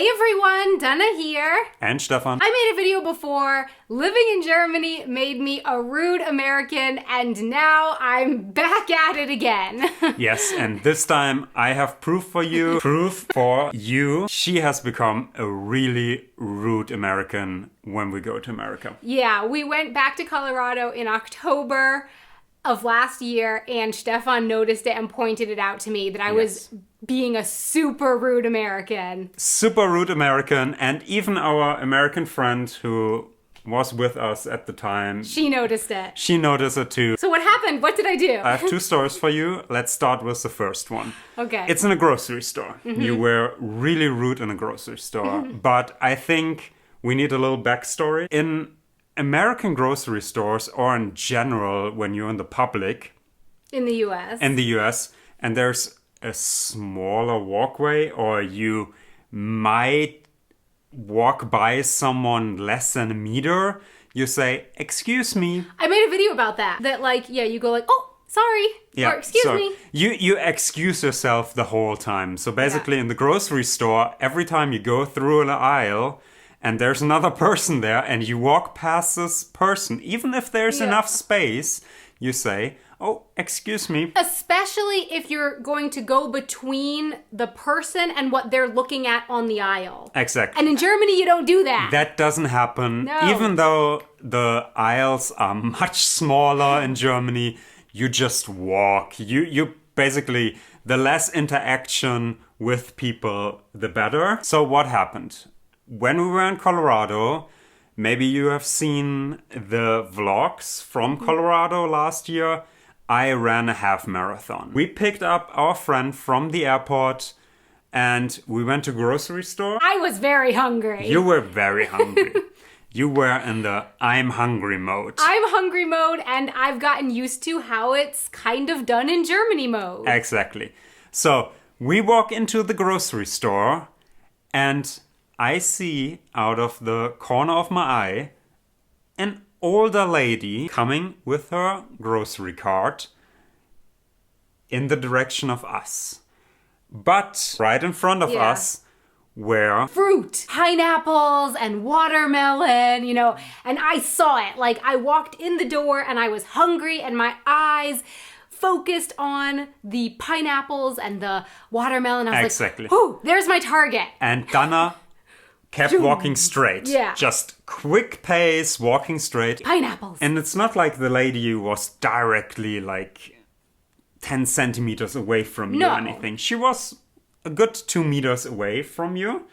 Hey everyone, Dana here. And Stefan. I made a video before. Living in Germany made me a rude American, and now I'm back at it again. Yes, and this time I have proof for you. Proof for you. She has become a really rude American when we go to America. Yeah, we went back to Colorado in October of last year, and Stefan noticed it and pointed it out to me that I was being a super rude American. Super rude American, and even our American friend who was with us at the time, She noticed it. she noticed it too. So what happened? What did I do? I have two stories for you. Let's start with the first one. Okay. It's in a grocery store. You were really rude in a grocery store, but I think we need a little backstory. In American grocery stores, or in general, when you're in the public, in the US. in the US, and there's a smaller walkway, or you might walk by someone less than a meter, you say, "Excuse me." I made a video about that. That you go like, "Oh, sorry," or "Excuse so me." You excuse yourself the whole time. So basically, in the grocery store, every time you go through an aisle and there's another person there and you walk past this person, even if there's enough space, you say, "Oh, excuse me." Especially if you're going to go between the person and what they're looking at on the aisle. Exactly. And in Germany, you don't do that. That doesn't happen. No. Even though the aisles are much smaller in Germany, you just walk. You basically, the less interaction with people, the better. So what happened? When we were in Colorado, maybe you have seen the vlogs from Colorado last year, I ran a half marathon. We picked up our friend from the airport and we went to grocery store. I was very hungry. You were very hungry. You were in the I'm hungry mode. I'm hungry mode, and I've gotten used to how it's kind of done in Germany mode. Exactly. So we walk into the grocery store and I see out of the corner of my eye an older lady coming with her grocery cart in the direction of us. But right in front of us were Fruit, pineapples, and watermelon, and I saw it. Like, I walked in the door and I was hungry and my eyes focused on the pineapples and the watermelon. I was Exactly. like, "Ooh, there's my target." and Dana kept walking straight. Yeah. Just quick pace, walking straight. Pineapples. And it's not like the lady was directly 10 centimeters away from you No. or anything. She was a good 2 meters away from you.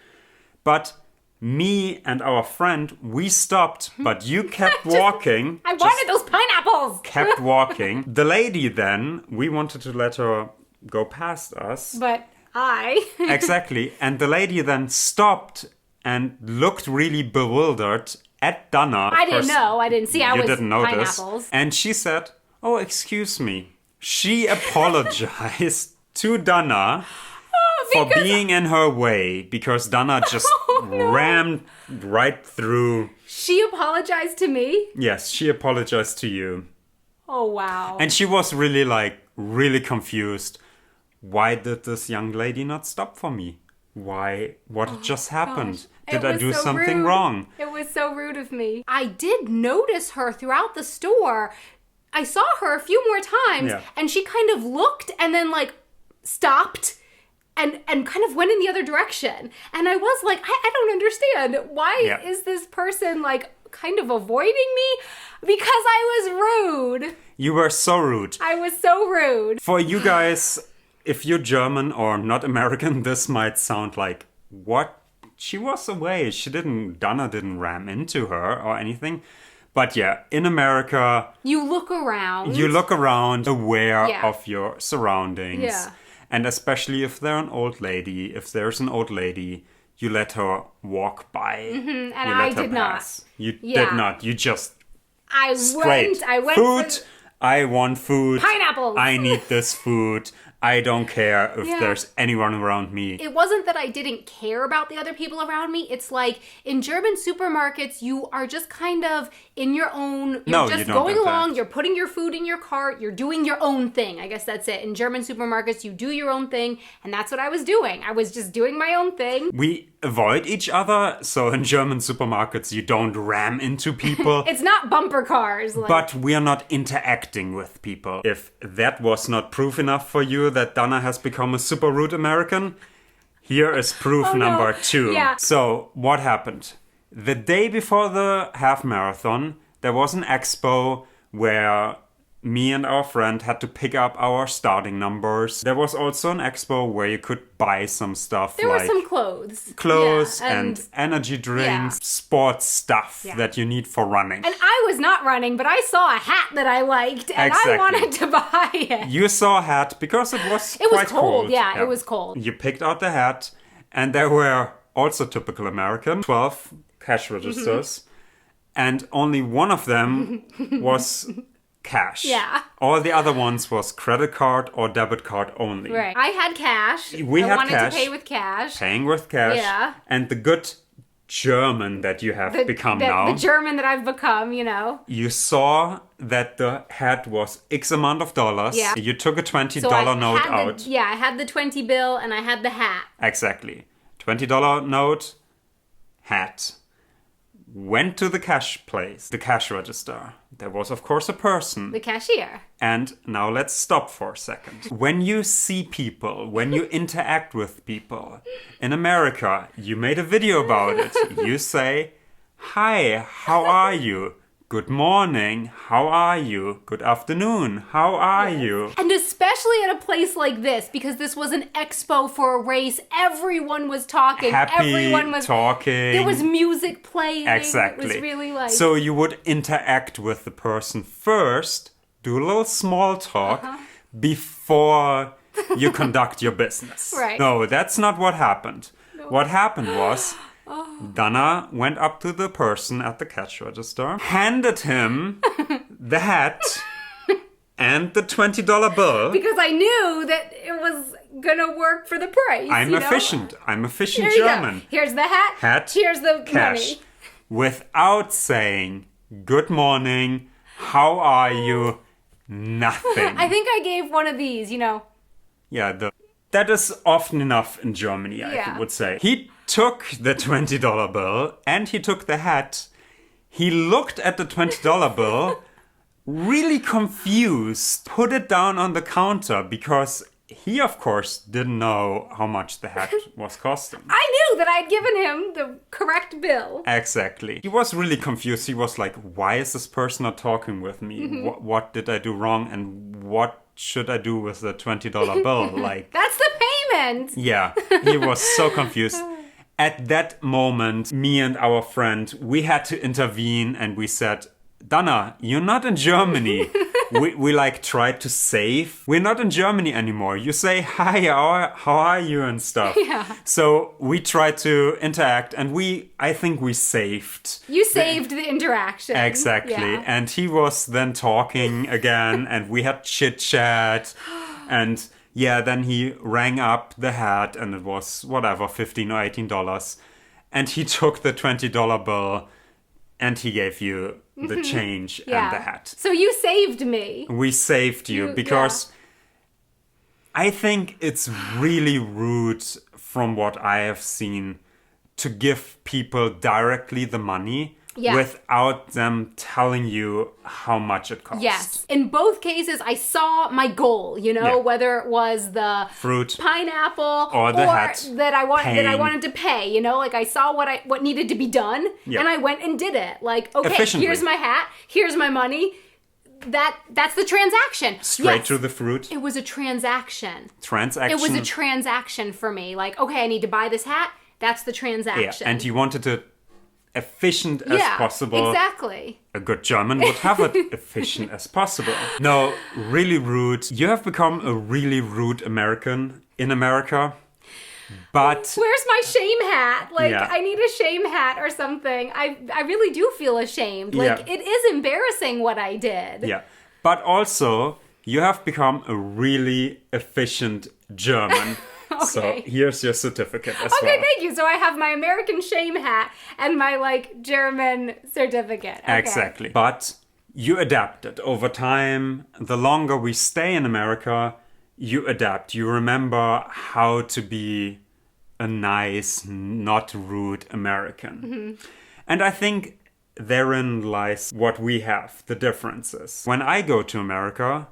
But me and our friend, we stopped, but you kept walking. I wanted those pineapples. Kept walking. The lady then, we wanted to let her go past us. But Exactly. And the lady then stopped and looked really bewildered at Dana. I didn't know. I didn't see. I You was didn't notice. pineapples. And she said, "Oh, excuse me." She apologized to Dana for being in her way because Dana just rammed right through. She apologized to me. Yes, she apologized to you. Oh, wow. And she was really confused. Why did this young lady not stop for me? Why? What just happened? Gosh. Did It I was do so something rude. wrong? It was so rude of me. I did notice her throughout the store. I saw her a few more times, Yeah. and she kind of looked and then stopped and kind of went in the other direction. And I was like, I don't understand. Why is this person kind of avoiding me? Because I was rude. You were so rude. I was so rude. For you guys, if you're German or not American, this might sound like, what? She was away. Dana didn't ram into her or anything. But yeah, in America, You look around. you look around aware Yeah. of your surroundings. Yeah. And especially if there's an old lady, you let her walk by. and you I let her did not. pass. You Yeah. did not. You just I straight. went food. for I want food. pineapples. I need this food. I don't care if Yeah. there's anyone around me. It wasn't that I didn't care about the other people around me. It's like in German supermarkets, you are just kind of in your own. You're No, just you don't going have that. along. You're putting your food in your cart. You're doing your own thing. I guess that's it. In German supermarkets, you do your own thing, and that's what I was doing. I was just doing my own thing. We avoid each other. So in German supermarkets, you don't ram into people. It's not bumper cars. Like... But we are not interacting with people. If that was not proof enough for you that Dana has become a super rude American, here is proof number 2. Yeah. So what happened? The day before the half marathon, there was an expo where me and our friend had to pick up our starting numbers. There was also an expo where you could buy some stuff. There were some clothes. Clothes and energy drinks, sports stuff that you need for running. And I was not running, but I saw a hat that I liked and I wanted to buy it. You saw a hat because it was quite cold. Yeah, it was cold. You picked out the hat and there were also typical American 12 cash registers and only one of them was cash. Yeah. All the other ones was credit card or debit card only. Right. I had cash. I wanted cash. to pay with cash. Paying with cash. Yeah. And the good German that you have become now. The German that I've become, you know. You saw that the hat was X amount of dollars. Yeah. You took a $20 note out. I had the 20 bill and I had the hat. Exactly. $20 note, hat. Went to the cash place, the cash register. There was, of course, a person. The cashier. And now let's stop for a second. When you see people, when you interact with people, in America, you made a video about it. You say, "Hi, how are you? Good morning, how are you? Good afternoon, how are you?" And especially at a place like this, because this was an expo for a race, everyone was talking. Everyone was talking. There was music playing. Exactly. It was really like... So you would interact with the person first, do a little small talk before you conduct your business. Right. No, that's not what happened. No. What happened was... Dana went up to the person at the cash register, handed him the hat and the $20 bill. Because I knew that it was gonna work for the price. I'm efficient. I'm efficient Here German. Go. Here's the hat. Here's the cash. Money. Without saying, "Good morning, how are you?" Nothing. I think I gave one of these, you know. Yeah, that is often enough in Germany, I would say. He took the $20 bill and he took the hat. He looked at the $20 bill, really confused, put it down on the counter because he, of course, didn't know how much the hat was costing. I knew that I'd given him the correct bill. Exactly. He was really confused. He was like, why is this person not talking with me? What did I do wrong? And what should I do with the $20 bill? Like, that's the payment. Yeah, he was so confused. At that moment, me and our friend, we had to intervene and we said, "Dana, you're not in Germany." we like tried to save. We're not in Germany anymore. You say, "Hi, how are you?" and stuff. Yeah. So we tried to interact and I think we saved. You saved the interaction. Exactly. Yeah. And he was then talking again and we had chit chat and then he rang up the hat and it was whatever, $15 or $18. And he took the $20 bill and he gave you the change and the hat. So you saved me. We saved you because I think it's really rude from what I have seen to give people directly the money without them telling you how much it costs. Yes. In both cases, I saw my goal, you know, whether it was the fruit, pineapple, or the hat that I wanted to pay, you know, like I saw what needed to be done and I went and did it. Like, okay, here's my hat, here's my money. That's the transaction. Straight to the fruit. It was a transaction. Transaction. It was a transaction for me. Like, okay, I need to buy this hat. That's the transaction. Yeah, and you wanted to efficient as possible. Exactly. A good German would have it efficient as possible. No, really rude. You have become a really rude American in America. But where's my shame hat? Like, I need a shame hat or something. I really do feel ashamed. Like, it is embarrassing what I did. Yeah. But also, you have become a really efficient German. Okay. So here's your certificate as well. Okay, thank you. So I have my American shame hat and my, like, German certificate. Okay. Exactly. But you adapted over time. The longer we stay in America, you adapt. You remember how to be a nice, not rude American. And I think therein lies what we have, the differences. When I go to America,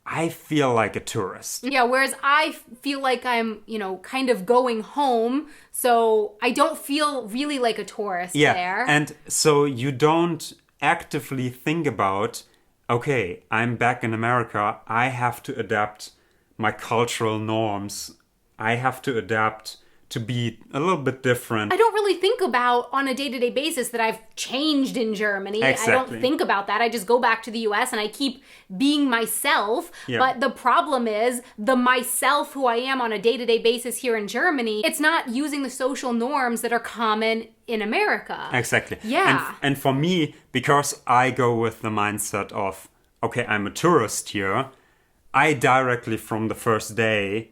I feel like a tourist. Yeah, whereas I feel like I'm, kind of going home, so I don't feel really like a tourist there. And so you don't actively think about, okay, I'm back in America, I have to adapt my cultural norms. I have to adapt to be a little bit different. I don't really think about on a day-to-day basis that I've changed in Germany. Exactly. I don't think about that. I just go back to the US and I keep being myself. Yeah. But the problem is the myself who I am on a day-to-day basis here in Germany, it's not using the social norms that are common in America. Exactly. Yeah. And for me, because I go with the mindset of, okay, I'm a tourist here, I directly from the first day,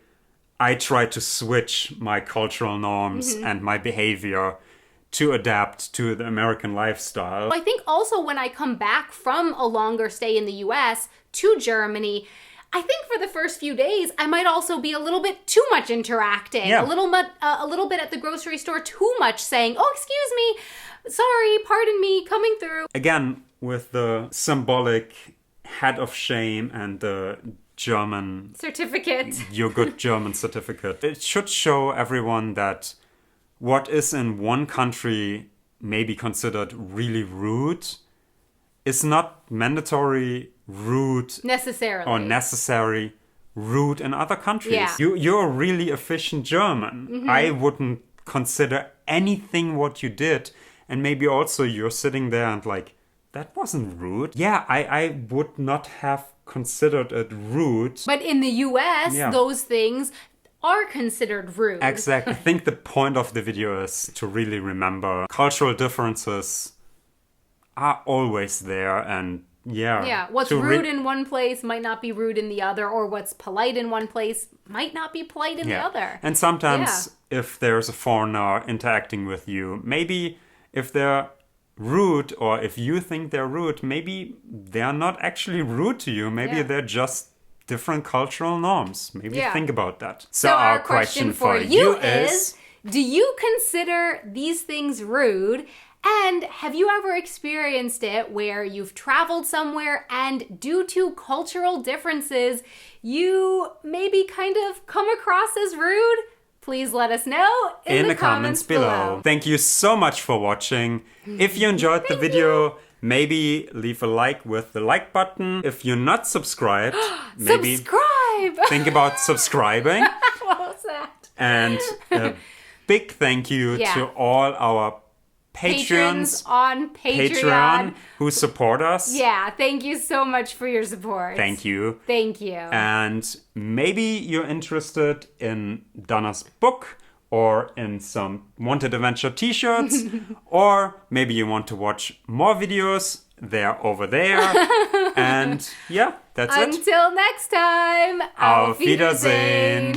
I try to switch my cultural norms and my behavior to adapt to the American lifestyle. I think also when I come back from a longer stay in the US to Germany, I think for the first few days, I might also be a little bit too much interacting. Yeah. A little bit at the grocery store, too much saying, oh, excuse me, sorry, pardon me, coming through. Again, with the symbolic head of shame and the German certificate. Your good German certificate. It should show everyone that what is in one country maybe considered really rude is not mandatory rude necessarily or necessary rude in other countries. Yeah. You're a really efficient German. I wouldn't consider anything what you did, and maybe also you're sitting there and like, that wasn't rude. Yeah, I would not have considered it rude. But in the US, those things are considered rude. Exactly. I think the point of the video is to really remember cultural differences are always there, and what's rude in one place might not be rude in the other, or what's polite in one place might not be polite in the other. And sometimes if there's a foreigner interacting with you, maybe if they're rude, or if you think they're rude, maybe they're not actually rude to you. Maybe they're just different cultural norms. Maybe think about that. So our question for you is, do you consider these things rude? And have you ever experienced it where you've traveled somewhere and due to cultural differences, you maybe kind of come across as rude? Please let us know in the comments below. Thank you so much for watching. If you enjoyed the video, maybe leave a like with the like button. If you're not subscribed, maybe think about subscribing. What was that? And a big thank you to all our patrons on Patreon who support us. Yeah, thank you so much for your support. Thank you. Thank you. And maybe you're interested in Dana's book or in some Wanted Adventure t-shirts, or maybe you want to watch more videos. They're over there. And that's it. Until next time, Auf Wiedersehen.